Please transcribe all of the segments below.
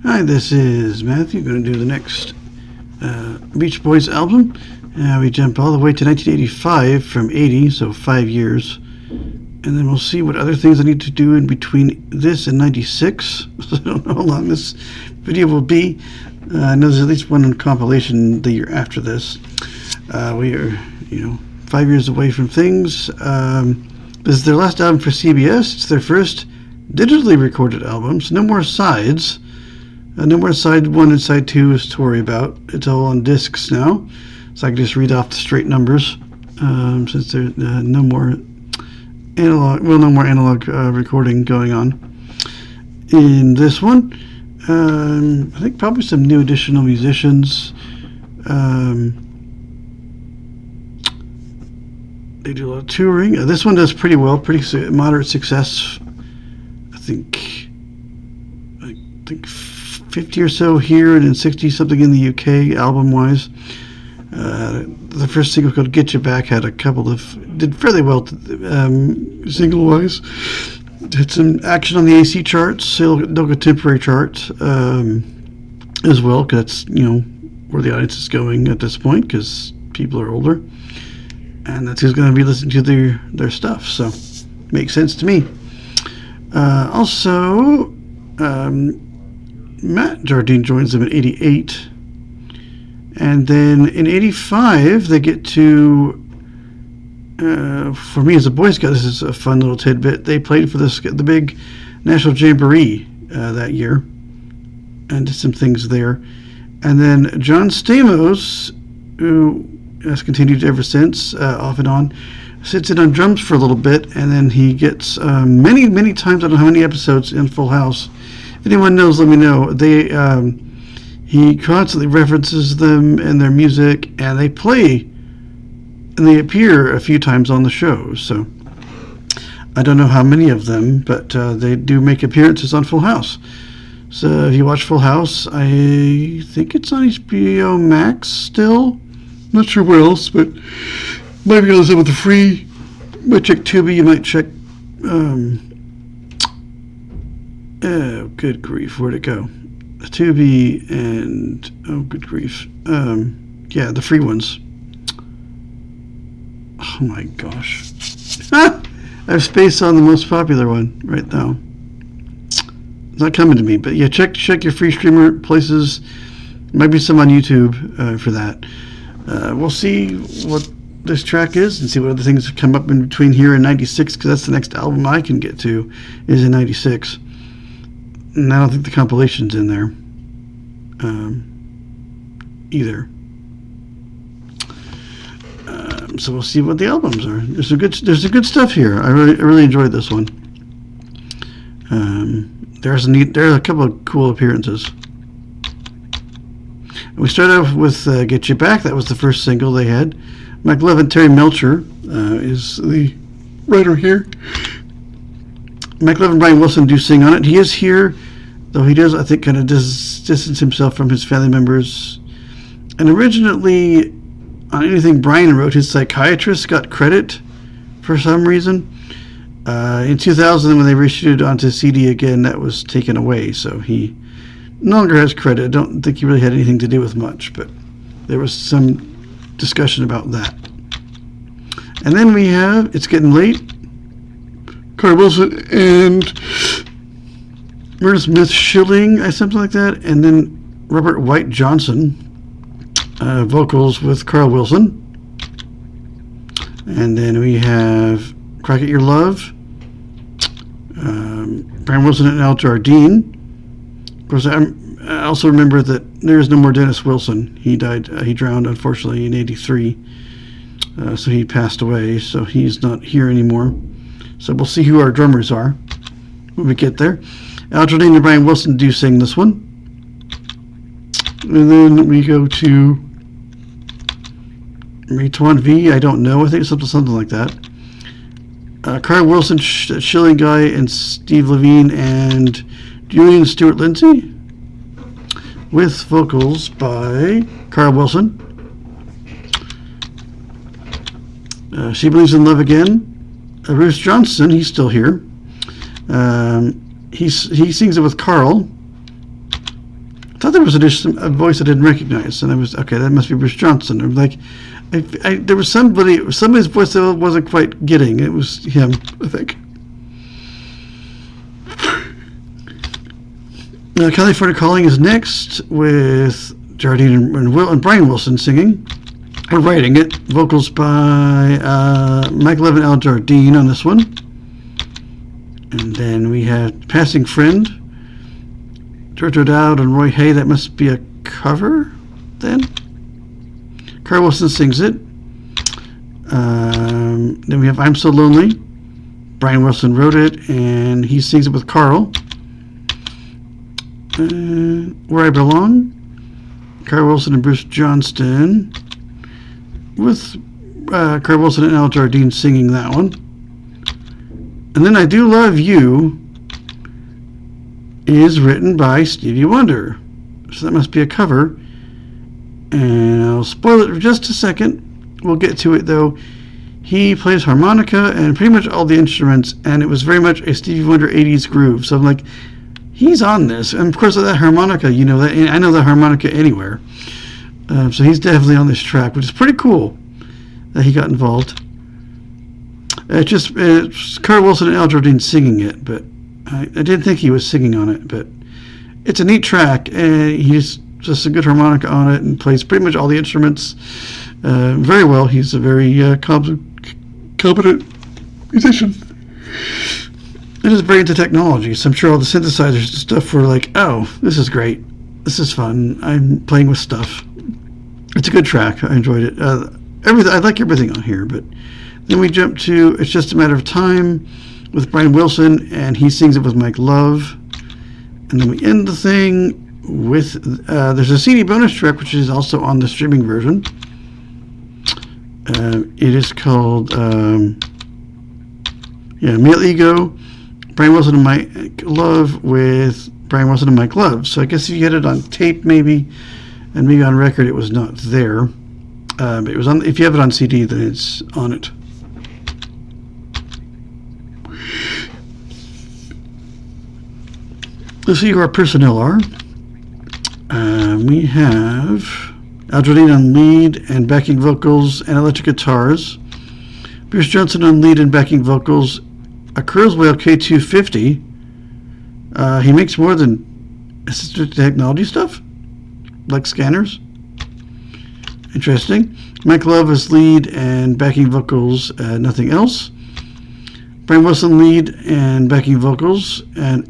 Hi, this is Matthew. Going to do the next Beach Boys album. We jump all the way to 1985 from 80, so 5 years. And then we'll see what other things I need to do in between this and 96. I don't know how long this video will be. I know there's at least one compilation the year after this. We are, 5 years away from things. This is their last album for CBS. It's their first digitally recorded album, so no more sides. No more side 1 and side 2 to worry about. It's all on discs now, so I can just read off the straight numbers since there's no more analog recording going on. In this one, I think probably some new additional musicians. They do a lot of touring. This one does pretty well, pretty moderate success. I think 50 or so here, and then 60 something in the UK album-wise. The first single called "Get You Back" had a couple of did fairly well single-wise. Had some action on the AC charts, no contemporary charts as well, because that's where the audience is going at this point, because people are older, and that's who's going to be listening to their stuff. So makes sense to me. Also. Matt Jardine joins them in 88, and then in 85 they get to for me as a Boy Scout, this is a fun little tidbit. They played for the big National Jamboree that year and did some things there. And then John Stamos, who has continued ever since, off and on, sits in on drums for a little bit, and then he gets many times, I don't know how many episodes, in Full House. If anyone knows, let me know. He constantly references them in their music, and they play, and they appear a few times on the show. So I don't know how many of them, but they do make appearances on Full House. So if you watch Full House, I think it's on HBO Max still. Not sure where else, but might be able to with the free. You might check Tubi. You might check. Oh, good grief, where'd it go? Tubi and, oh, good grief. Yeah, the free ones. Oh my gosh. I have space on the most popular one right now. It's not coming to me, but yeah, check your free streamer places. Might be some on YouTube for that. We'll see what this track is and see what other things come up in between here and 96, because that's the next album I can get to, is in 96. And I don't think the compilation's in there either. So we'll see what the albums are. There's some good stuff here. I really enjoyed this one. There's a couple of cool appearances. We started off with "Get You Back." That was the first single they had. Mike Love and Terry Melcher is the writer here. Mike Love and Brian Wilson do sing on it. He is here, though he does, I think, kind of distance himself from his family members. And originally, on anything Brian wrote, his psychiatrist got credit for some reason. In 2000, when they reissued it onto CD again, that was taken away, so he no longer has credit. I don't think he really had anything to do with much, but there was some discussion about that. And then we have "It's Getting Late," Carl Wilson and Meredith Smith Schilling, something like that, and then Robert White Johnson, vocals with Carl Wilson. And then we have "Crack at Your Love," Brian Wilson and Al Jardine. Of course, I also remember that there is no more Dennis Wilson. He died. He drowned, unfortunately, in '83. So he passed away. So he's not here anymore. So we'll see who our drummers are when we get there. Al Jardine and Brian Wilson do sing this one. And then we go to Retwan V. I don't know. I think it's something like that. Carl Wilson, Schilling Guy, and Steve Levine, and Julian Stewart Lindsay, with vocals by Carl Wilson. She Believes in Love Again. Bruce Johnson, he's still here. He sings it with Carl. thought there was a voice I didn't recognize, and I was, okay, that must be Bruce Johnson. I'm like, there was somebody's voice that I wasn't quite getting. It was him, I think. California Calling is next with Jardine and Brian Wilson singing, or writing it. Vocals by Mike Levin, Al Jardine on this one. And then we have Passing Friend, George O'Dowd and Roy Hay. That must be a cover then. Carl Wilson sings it. Then we have I'm So Lonely. Brian Wilson wrote it, and he sings it with Carl. Where I Belong, Carl Wilson and Bruce Johnston, with Carl Wilson and Al Jardine singing that one. And then I Do Love You is written by Stevie Wonder, so that must be a cover. And I'll spoil it for just a second. We'll get to it though. He plays harmonica and pretty much all the instruments, and it was very much a Stevie Wonder 80s groove. So I'm like, he's on this, and of course that harmonica, you know, that I know the harmonica anywhere. So he's definitely on this track, which is pretty cool that he got involved. It's Carl Wilson and Al Jardine singing it, but I didn't think he was singing on it. But it's a neat track, and he's just a good harmonica on it, and plays pretty much all the instruments very well. He's a very competent musician. It is very into technology, so I'm sure all the synthesizers and stuff were like, oh, this is great. This is fun. I'm playing with stuff. It's a good track. I enjoyed it. I like everything on here, but then we jump to It's Just a Matter of Time with Brian Wilson, and he sings it with Mike Love. And then we end the thing with, there's a CD bonus track, which is also on the streaming version. It is called, Male Ego, Brian Wilson and Mike Love with Brian Wilson and Mike Love. So I guess if you had it on tape, maybe, and maybe on record, it was not there. But it was on. If you have it on CD, then it's on it. Let's see who our personnel are. We have Al Jardine on lead and backing vocals and electric guitars. Bruce Johnson on lead and backing vocals. A Kurzweil K250. He makes more than assistive technology stuff, like scanners. Interesting. Mike Love is lead and backing vocals, nothing else. Brian Wilson lead and backing vocals, and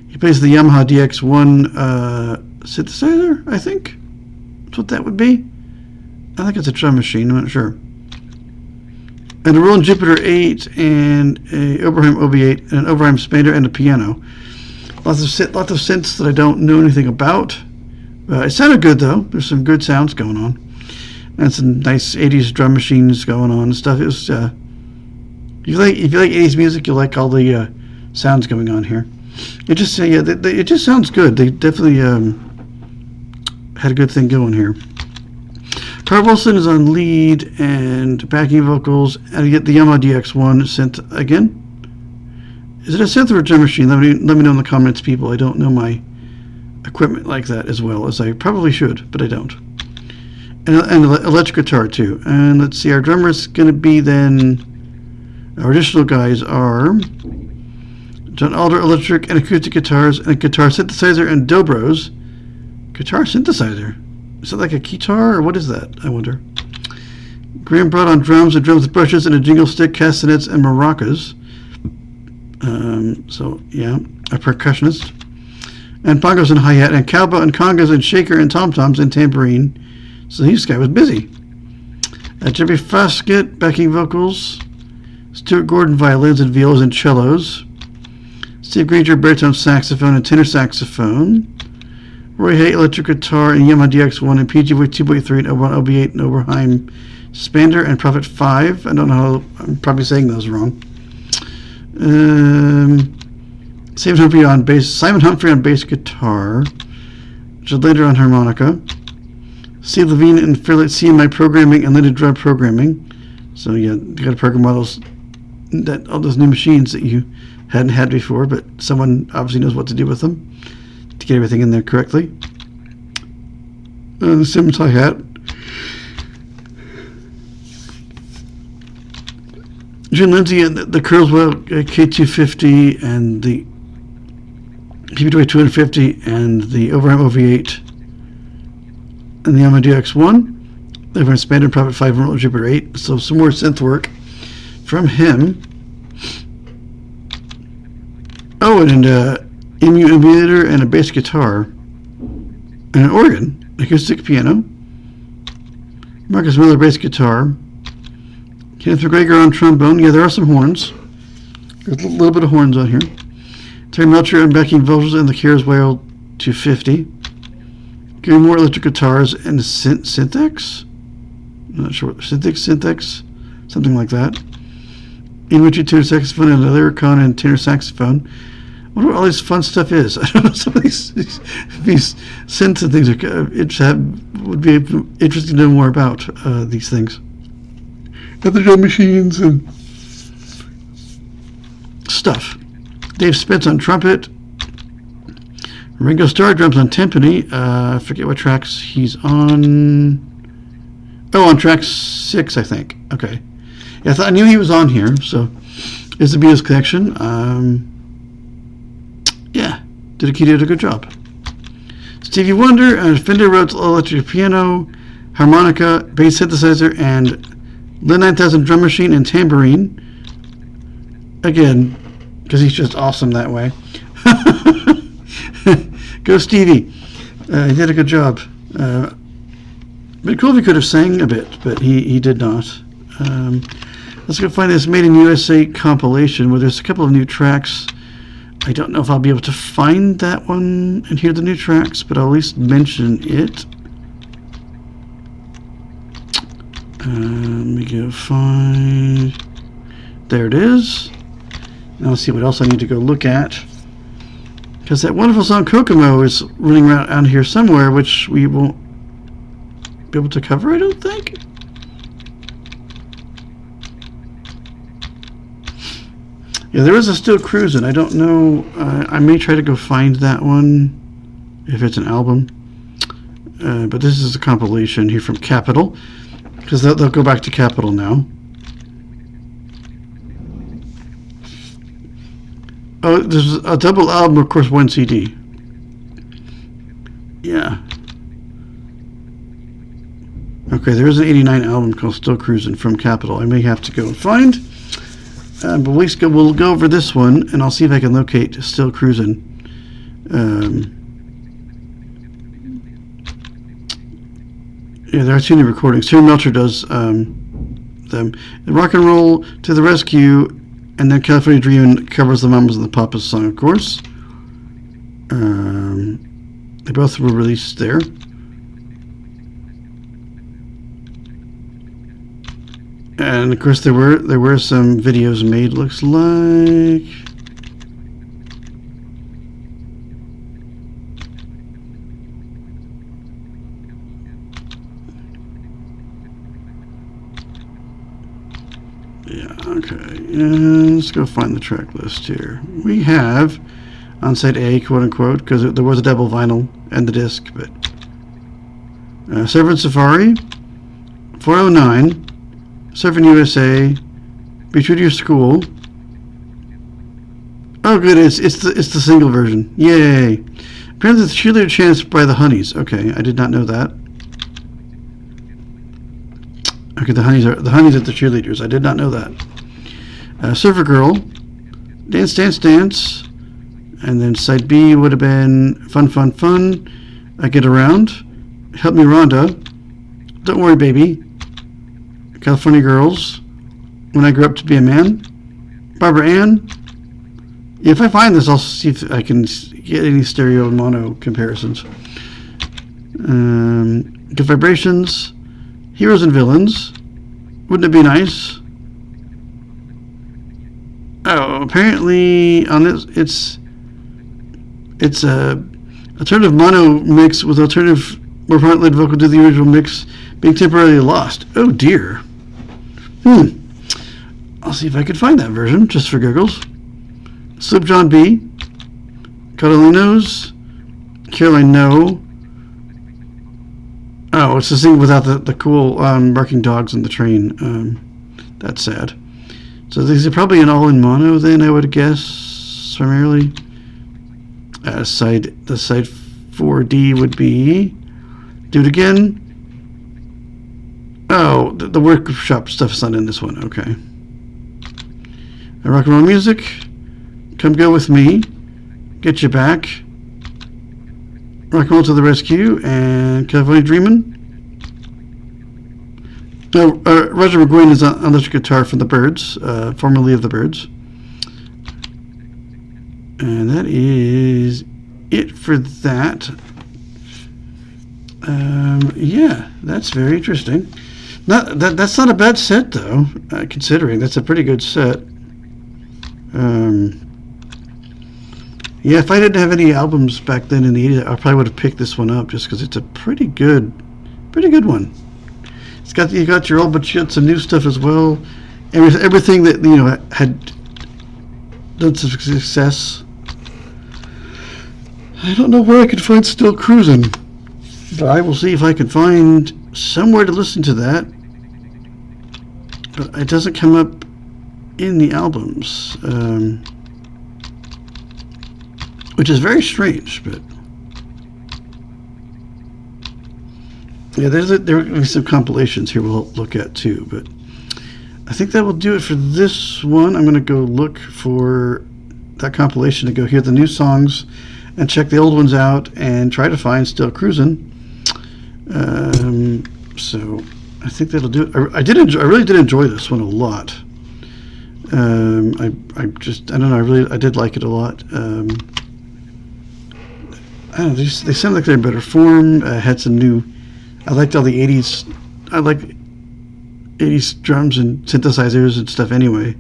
he plays the Yamaha DX1 synthesizer, I think. That's what that would be. I think it's a drum machine, I'm not sure. And a Roland Jupiter 8 and a Oberheim OB8 and an Oberheim Spander and a piano. Lots of synths that I don't know anything about. It sounded good though. There's some good sounds going on, and some nice 80s drum machines going on and stuff. It was if you like 80s music, you'll like all the sounds going on here. It just it just sounds good. They definitely had a good thing going here. Carl Wilson is on lead and backing vocals, and you get the Yamaha DX1 synth again. Is it a synth or a drum machine? Let me know in the comments, people. I don't know my equipment like that as well as I probably should, but I don't. And electric guitar too. And let's see, our drummer is going to be then. Our additional guys are John Alder electric and acoustic guitars and a guitar synthesizer and dobros. Guitar synthesizer. Is it like a guitar or what is that? I wonder. Graham Broad on drums and drums with brushes and a jingle stick, castanets, and maracas. So yeah, a percussionist. And bongos and hi-hat and cowbell and congas and shaker and tom-toms and tambourine. So this guy was busy. Jimmy Foskett backing vocals. Stuart Gordon violins and violas and cellos. Steve Granger baritone saxophone and tenor saxophone. Roy Hay electric guitar and Yamaha DX1 and PG-Way 2.3 and OB8 and Oberheim Spander and Prophet 5. I don't know how, I'm probably saying those wrong. Simon Humphrey on bass guitar. Judd Later on harmonica. Steve Levine and Fairlight CMI programming and Linda Drug programming. So yeah, you got to program all those new machines that you hadn't had before, but someone obviously knows what to do with them to get everything in there correctly. the Simmons hi-hat. Jim Lindsay and the Kurzweil K250 and the PB 250 and the Overheim OV8 and the Yamaha DX1. They've expanded Prophet 5 and Jupiter 8. So some more synth work from him. Oh, and an EMU emulator and a bass guitar and an organ, acoustic piano. Marcus Miller bass guitar. Kenneth McGregor on trombone. Yeah, there are some horns. There's a little bit of horns on here. Terry Melcher and backing vocals in the Kurzweil 250. Gary Moore electric guitars and Synthex. I'm not sure what Synthex, something like that. Ian Ritchie tenor saxophone and another con and tenor saxophone. I wonder what all this fun stuff is. I don't know. Some of these synths and things would be interesting to know more about these things. Other drum machines and stuff. Dave Spence on trumpet. Ringo Starr drums on timpani. I forget what tracks he's on. Oh, on track 6, I think. Okay. Yeah, I knew he was on here, so it's the Beatles connection. Yeah, he did a good job. Stevie Wonder, Fender Rhodes electric piano, harmonica, bass synthesizer, and Lynn 9000 drum machine and tambourine. Again, because he's just awesome that way. Go Stevie. He did a good job. But cool if he could have sang a bit, but he did not. Let's go find this Made in USA compilation where there's a couple of new tracks. I don't know if I'll be able to find that one and hear the new tracks, but I'll at least mention it. Let me go find. There it is. Now let's see what else I need to go look at. Because that wonderful song Kokomo is running around out here somewhere, which we won't be able to cover, I don't think. Yeah, there is a Still Cruisin'. I don't know. I may try to go find that one if it's an album. But this is a compilation here from Capitol. Because they'll go back to Capitol now. Oh, there's a double album, of course, one CD. Yeah. Okay, there is an 89 album called Still Cruisin' from Capitol. I may have to go and find. But at least we'll go over this one, and I'll see if I can locate Still Cruisin'. Yeah, there are 2 new recordings. Terry Melcher does them. Rock and Roll to the Rescue, and then California Dreamin' covers the Mamas and the Papas song, of course. They both were released there. And of course there were some videos made, looks like. Yeah, okay. Let's go find the track list here. We have on side A, quote unquote, because there was a double vinyl and the disc, but Surfin' Safari, 409, Surfin' USA, Be True to Your School. Oh, good, it's the single version. Yay! Apparently, the cheerleader chants by the Honeys. Okay, I did not know that. Okay, the Honeys are the cheerleaders. I did not know that. Surfer Girl, Dance, Dance, Dance, and then side B would have been Fun, Fun, Fun. I Get Around, Help Me Rhonda, Don't Worry Baby, California Girls, When I Grew Up to Be a Man, Barbara Ann. If I find this, I'll see if I can get any stereo and mono comparisons. Good Vibrations, Heroes and Villains, Wouldn't It Be Nice? Oh, apparently on this it's a alternative mono mix with alternative more front-led vocal to the original mix being temporarily lost. Oh dear. I'll see if I could find that version just for giggles. Slip John B, Catalinos, Caroline No, No, it's the thing without the cool barking dogs in the train. That's sad. So these are probably an all in mono then, I would guess, primarily. The side 4D would be. Do it again. Oh, the workshop stuff's not in this one. Okay. Rock and roll music. Come go with me. Get you back. Rock and roll to the rescue. And California Dreamin'. Roger McGuinn is on electric guitar from the Byrds, formerly of the Byrds. And that is it for that. Yeah, that's very interesting. That's not a bad set, though, considering that's a pretty good set. Yeah, if I didn't have any albums back then in the 80s, I probably would have picked this one up just because it's a pretty good one. You got your old, but you got some new stuff as well. Everything that had done some success. I don't know where I could find Still Cruising, but I will see if I can find somewhere to listen to that. But it doesn't come up in the albums, which is very strange. But yeah, there will be some compilations here we'll look at too. But I think that will do it for this one. I'm going to go look for that compilation to go hear the new songs and check the old ones out and try to find Still Cruising. So I think that'll do it. I really did enjoy this one a lot. I don't know. I did like it a lot. I don't know. They sound like they're in better form. Had some new. I liked all the 80s. I like 80s drums and synthesizers and stuff anyway.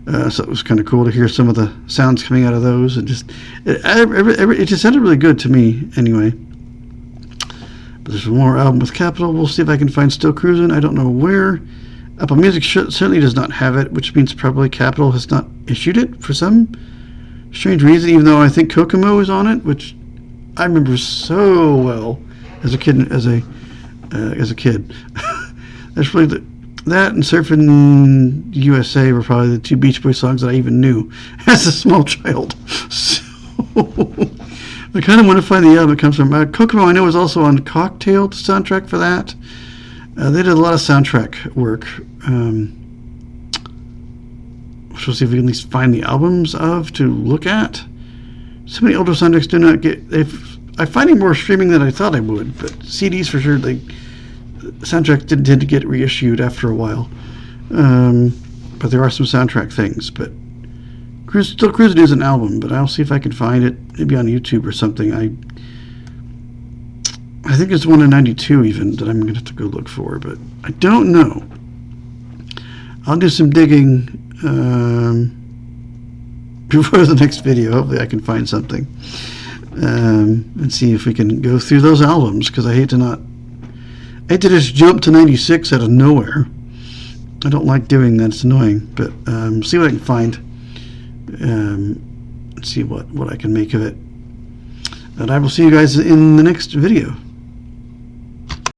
So it was kind of cool to hear some of the sounds coming out of those, and it just sounded really good to me anyway. But there's one more album with Capitol. We'll see if I can find Still Cruising. I don't know where. Apple Music certainly does not have it, which means probably Capitol has not issued it for some strange reason, even though I think Kokomo is on it, which I remember so well as a kid. That's really that and Surfing USA were probably the two Beach Boys songs that I even knew as a small child. So I kind of want to find the album it comes from. Kokomo, I know, was also on Cocktail, the soundtrack for that. They did a lot of soundtrack work, which we'll see if we can at least find the albums of to look at. So many older soundtracks do not get. I find it more streaming than I thought I would, but CDs for sure. Soundtracks didn't tend to get reissued after a while, but there are some soundtrack things. But Still Cruising is an album, but I'll see if I can find it, maybe on YouTube or something. I think it's one in 92 even that I'm going to have to go look for, but I don't know. I'll do some digging before the next video. Hopefully I can find something and see if we can go through those albums, because I hate to just jump to 96 out of nowhere. I don't like doing that. It's annoying, but see what I can find and see what I can make of it. And I will see you guys in the next video.